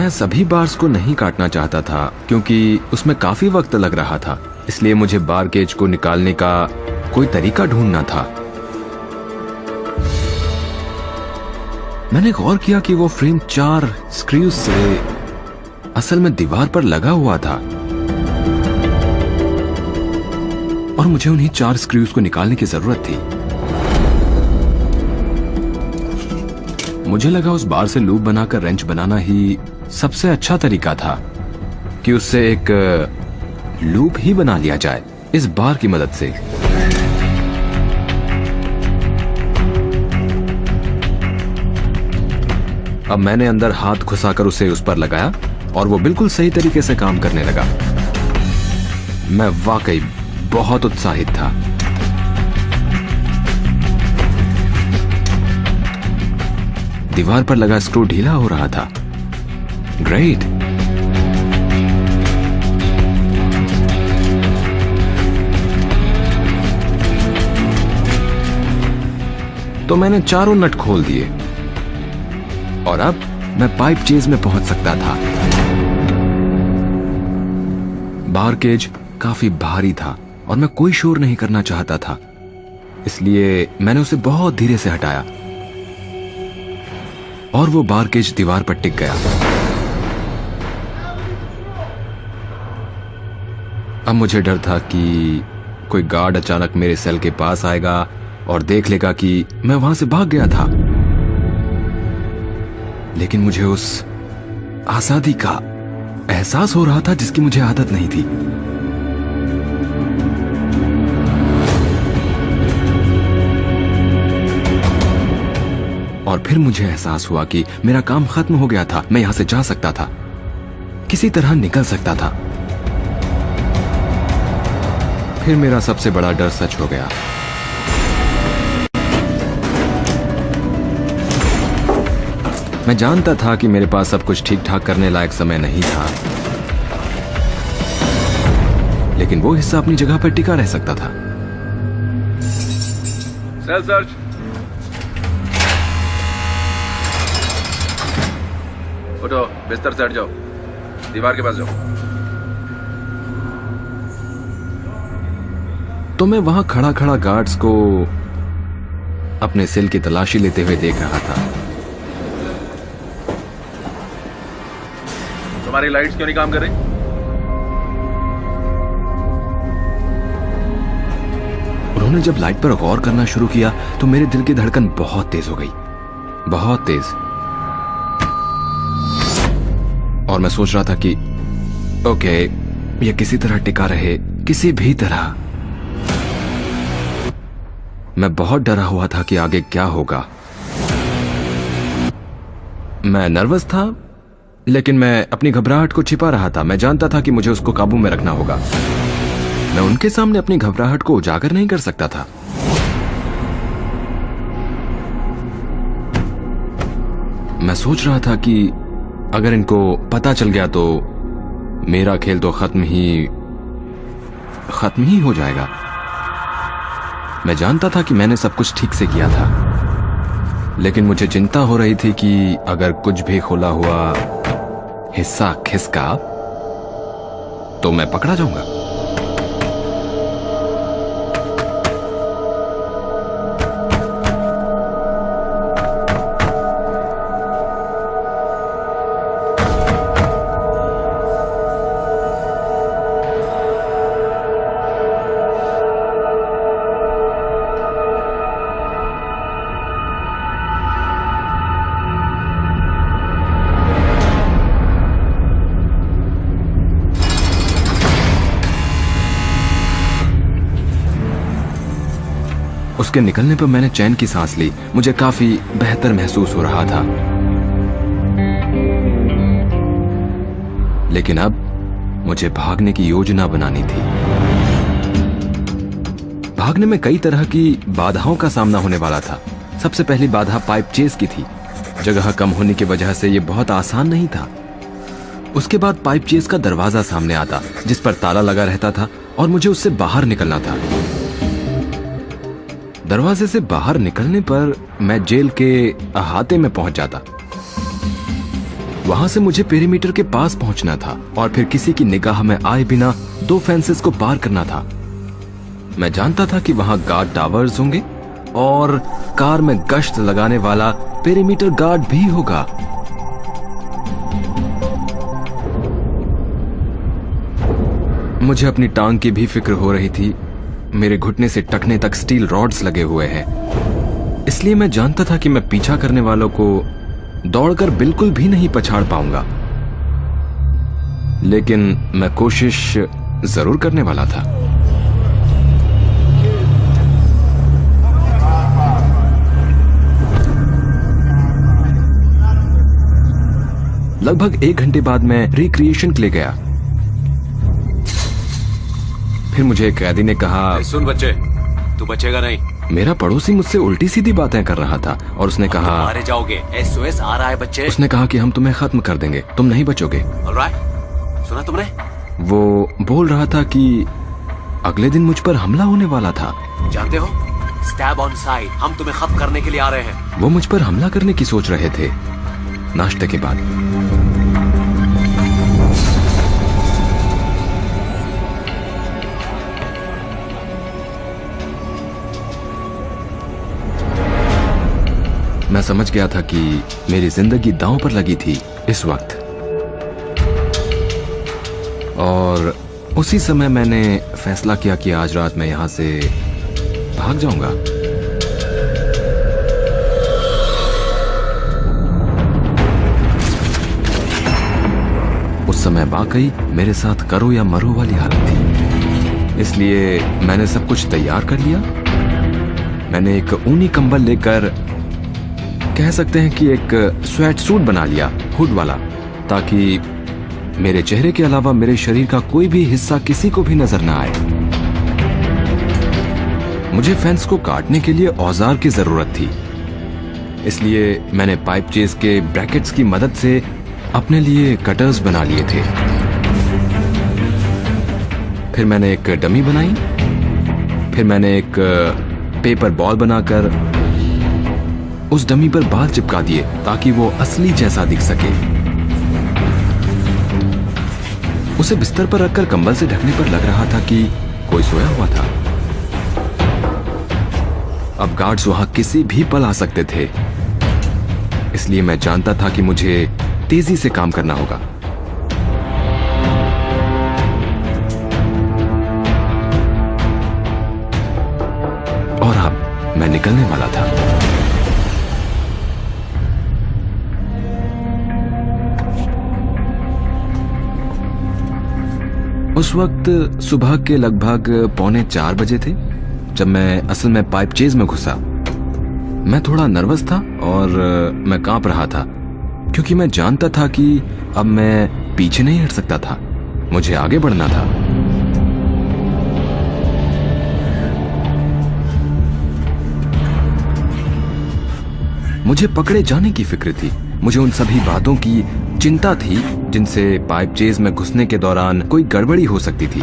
मैं सभी बार्स को नहीं काटना चाहता था क्योंकि उसमें काफी वक्त लग रहा था, इसलिए मुझे बार केज को निकालने का कोई तरीका ढूंढना था। मैंने गौर किया कि वो फ्रेम 4 स्क्रूज से असल में दीवार पर लगा हुआ था और मुझे उन्हीं 4 स्क्रूज को निकालने की जरूरत थी। मुझे लगा उस बार से लूप बनाकर रेंच बनाना ही सबसे अच्छा तरीका था कि उससे एक लूप ही बना लिया जाए इस बार की मदद से। अब मैंने अंदर हाथ घुसाकर उसे उस पर लगाया और वो बिल्कुल सही तरीके से काम करने लगा। मैं वाकई बहुत उत्साहित था। दीवार पर लगा स्क्रू ढीला हो रहा था। ग्रेट। तो मैंने चारों नट खोल दिए और अब मैं पाइप चेज में पहुंच सकता था। बार केज काफी भारी था और मैं कोई शोर नहीं करना चाहता था, इसलिए मैंने उसे बहुत धीरे से हटाया और वो बार केज दीवार पर टिक गया। अब मुझे डर था कि कोई गार्ड अचानक मेरे सेल के पास आएगा और देख लेगा कि मैं वहां से भाग गया था। लेकिन मुझे उस आजादी का एहसास हो रहा था जिसकी मुझे आदत नहीं थी। और फिर मुझे एहसास हुआ कि मेरा काम खत्म हो गया था। मैं यहां से जा सकता था, किसी तरह निकल सकता था। फिर मेरा सबसे बड़ा डर सच हो गया। मैं जानता था कि मेरे पास सब कुछ ठीक ठाक करने लायक समय नहीं था, लेकिन वो हिस्सा अपनी जगह पर टिका रह सकता था। सेल सर्च। उठो, बिस्तर से हट जाओ, दीवार के पास जाओ। तो मैं वहां खड़ा खड़ा गार्ड्स को अपने सेल की तलाशी लेते हुए देख रहा था। तुम्हारी लाइट्स क्यों नहीं काम कर रही? उन्होंने जब लाइट पर गौर करना शुरू किया तो मेरे दिल की धड़कन बहुत तेज हो गई, बहुत तेज। और मैं सोच रहा था कि ओके, ये किसी तरह टिका रहे, किसी भी तरह। मैं बहुत डरा हुआ था कि आगे क्या होगा। मैं नर्वस था, लेकिन मैं अपनी घबराहट को छिपा रहा था। मैं जानता था कि मुझे उसको काबू में रखना होगा। मैं उनके सामने अपनी घबराहट को उजागर नहीं कर सकता था। मैं सोच रहा था कि अगर इनको पता चल गया तो मेरा खेल तो खत्म ही हो जाएगा। मैं जानता था कि मैंने सब कुछ ठीक से किया था, लेकिन मुझे चिंता हो रही थी कि अगर कुछ भी खुला हुआ हिस्सा खिसका तो मैं पकड़ा जाऊंगा। उसके निकलने पर मैंने चैन की सांस ली। मुझे काफी बेहतर महसूस हो रहा था। लेकिन अब मुझे भागने की योजना बनानी थी। भागने में कई तरह की बाधाओं का सामना होने वाला था। सबसे पहली बाधा पाइप चेस की थी। जगह कम होने की वजह से यह बहुत आसान नहीं था। उसके बाद पाइप चेस का दरवाजा सामने आता, जिस पर ताला लगा रहता था और मुझे उससे बाहर निकलना था। दरवाजे से बाहर निकलने पर मैं जेल के अहाते में पहुंच जाता। वहां से मुझे पेरीमीटर के पास पहुंचना था और फिर किसी की निगाह में आए बिना 2 फेंसेस को पार करना था। मैं जानता था कि वहां गार्ड टावर्स होंगे और कार में गश्त लगाने वाला पेरीमीटर गार्ड भी होगा। मुझे अपनी टांग की भी फिक्र हो रही थी। मेरे घुटने से टखने तक स्टील रॉड्स लगे हुए हैं, इसलिए मैं जानता था कि मैं पीछा करने वालों को दौड़कर बिल्कुल भी नहीं पछाड़ पाऊंगा, लेकिन मैं कोशिश जरूर करने वाला था। लगभग 1 घंटे बाद मैं रिक्रिएशन के लिए गया। फिर मुझे एक कैदी ने कहा, सुन बच्चे, तू बचेगा नहीं। मेरा पड़ोसी मुझसे उल्टी सीधी बातें कर रहा था और उसने कहा, मारे जाओगे, SOS आ रहा है बच्चे। उसने कहा कि हम तुम्हें खत्म कर देंगे, तुम नहीं बचोगे। ऑलराइट, सुना तुमने? वो बोल रहा था कि अगले दिन मुझ पर हमला होने वाला था। जानते हो, स्टैब ऑन साइड, हम तुम्हें खत्म करने के लिए आ रहे हैं। वो मुझ पर हमला करने की सोच रहे थे नाश्ते के बाद। मैं समझ गया था कि मेरी जिंदगी दांव पर लगी थी इस वक्त, और उसी समय मैंने फैसला किया कि आज रात मैं यहां से भाग जाऊंगा। उस समय वाकई मेरे साथ करो या मरो वाली हालत थी, इसलिए मैंने सब कुछ तैयार कर लिया। मैंने एक ऊनी कंबल लेकर, कह सकते हैं कि एक स्वेट सूट बना लिया, हुड वाला, ताकि मेरे चेहरे के अलावा मेरे शरीर का कोई भी हिस्सा किसी को भी नजर ना आए। मुझे फेंस को काटने के लिए औजार की जरूरत थी, इसलिए मैंने पाइप चेस के ब्रैकेट्स की मदद से अपने लिए कटर्स बना लिए थे। फिर मैंने एक डमी बनाई, फिर मैंने एक पेपर बॉल बनाकर उस डमी पर बाल चिपका दिए ताकि वो असली जैसा दिख सके। उसे बिस्तर पर रखकर कंबल से ढकने पर लग रहा था कि कोई सोया हुआ था। अब गार्ड्स वहां किसी भी पल आ सकते थे, इसलिए मैं जानता था कि मुझे तेजी से काम करना होगा। और अब मैं निकलने वाला था। उस वक्त सुबह के लगभग 3:45 बजे थे जब मैं असल में पाइप चेज में घुसा। मैं थोड़ा नर्वस था और मैं कांप रहा था, क्योंकि मैं जानता था कि अब मैं पीछे नहीं हट सकता था, मुझे आगे बढ़ना था। मुझे पकड़े जाने की फिक्र थी। मुझे उन सभी बातों की चिंता थी जिनसे पाइप चेज में घुसने के दौरान कोई गड़बड़ी हो सकती थी।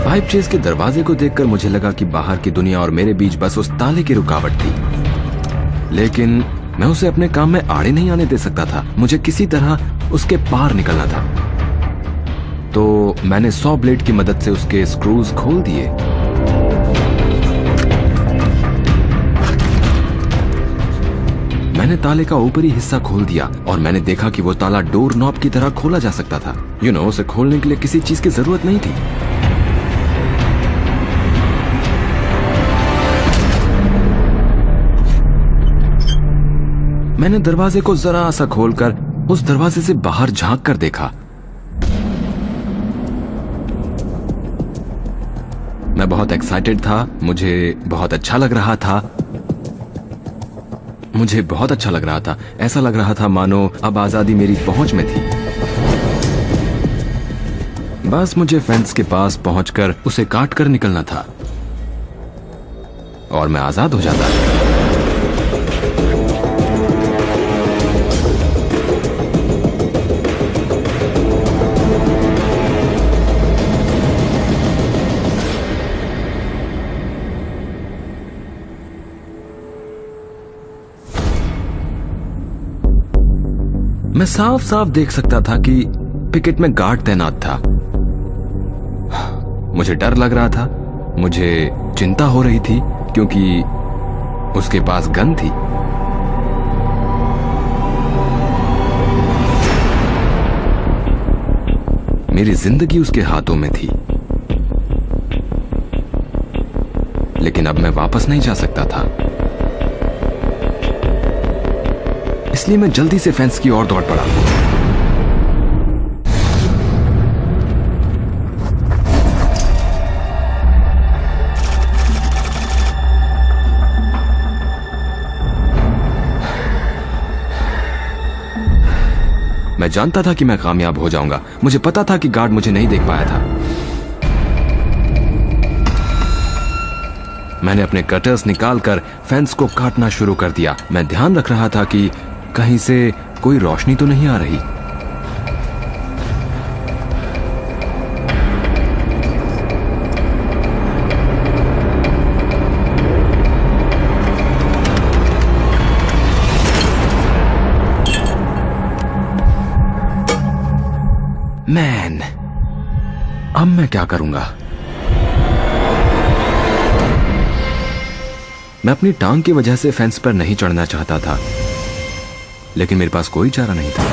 पाइप चेज के दरवाजे को देखकर मुझे लगा कि बाहर की दुनिया और मेरे बीच बस उस ताले की रुकावट थी, लेकिन मैं उसे अपने काम में आड़े नहीं आने दे सकता था। मुझे किसी तरह उसके पार निकलना था। तो मैंने 100 ब्लेड की मदद से उसके स्क्रूज खोल दिए। मैंने ताले का ऊपरी हिस्सा खोल दिया और मैंने देखा कि वो ताला डोर नॉब की तरह खोला जा सकता था। उसे खोलने के लिए किसी चीज की जरूरत नहीं थी। मैंने दरवाजे को जरा सा खोलकर उस दरवाजे से बाहर झांक कर देखा। मैं बहुत एक्साइटेड था, मुझे बहुत अच्छा लग रहा था। ऐसा लग रहा था मानो अब आजादी मेरी पहुंच में थी। बस मुझे फेंस के पास पहुंचकर उसे काट कर निकलना था और मैं आजाद हो जाता। मैं साफ साफ देख सकता था कि पिकेट में गार्ड तैनात था। मुझे डर लग रहा था, मुझे चिंता हो रही थी क्योंकि उसके पास गन थी। मेरी जिंदगी उसके हाथों में थी, लेकिन अब मैं वापस नहीं जा सकता था। इसलिए मैं जल्दी से फेंस की ओर दौड़ पड़ा। मैं जानता था कि मैं कामयाब हो जाऊंगा। मुझे पता था कि गार्ड मुझे नहीं देख पाया था। मैंने अपने कटर्स निकालकर फेंस को काटना शुरू कर दिया। मैं ध्यान रख रहा था कि कहीं से कोई रोशनी तो नहीं आ रही। मैन, अब मैं क्या करूंगा? मैं अपनी टांग की वजह से फेंस पर नहीं चढ़ना चाहता था, लेकिन मेरे पास कोई चारा नहीं था।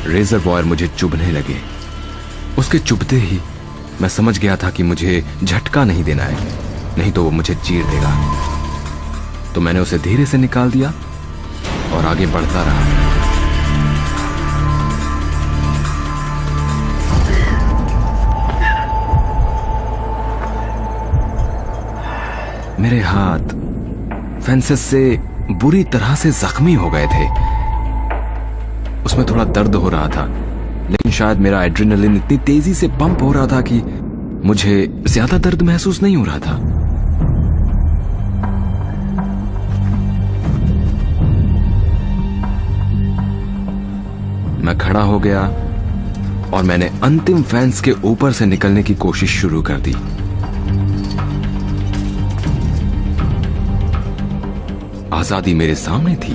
रेजरवॉयर मुझे चुभने लगे। उसके चुभते ही मैं समझ गया था कि मुझे झटका नहीं देना है, नहीं तो वो मुझे चीर देगा। तो मैंने उसे धीरे से निकाल दिया और आगे बढ़ता रहा। मेरे हाथ फेंसेस से बुरी तरह से जख्मी हो गए थे। उसमें थोड़ा दर्द हो रहा था, लेकिन शायद मेरा एड्रेनलिन इतनी तेजी से पंप हो रहा था कि मुझे ज्यादा दर्द महसूस नहीं हो रहा था। मैं खड़ा हो गया और मैंने अंतिम फेंस के ऊपर से निकलने की कोशिश शुरू कर दी। आजादी मेरे सामने थी।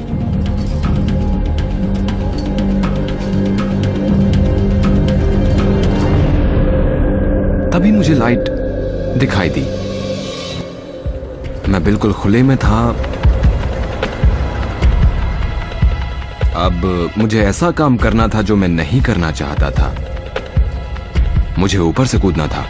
तभी मुझे लाइट दिखाई दी। मैं बिल्कुल खुले में था। अब मुझे ऐसा काम करना था जो मैं नहीं करना चाहता था। मुझे ऊपर से कूदना था।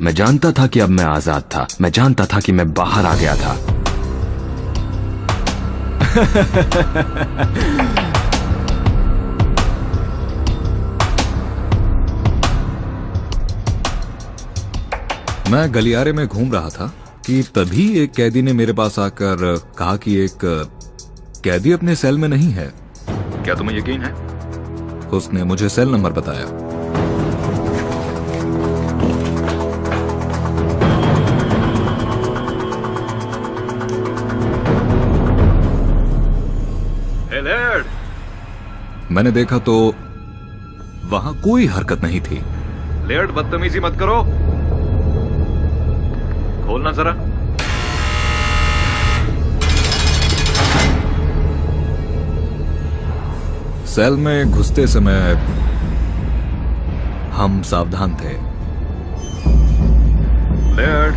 मैं जानता था कि अब मैं आजाद था। मैं जानता था कि मैं बाहर आ गया था। मैं गलियारे में घूम रहा था कि तभी एक कैदी ने मेरे पास आकर कहा कि एक कैदी अपने सेल में नहीं है। क्या तुम्हें यकीन है? उसने मुझे सेल नंबर बताया। Hey, Laird! मैंने देखा तो वहां कोई हरकत नहीं थी। लेयर्ड, बदतमीजी मत करो। खोलना जरा। सेल में घुसते समय हम सावधान थे। लेयर्ड,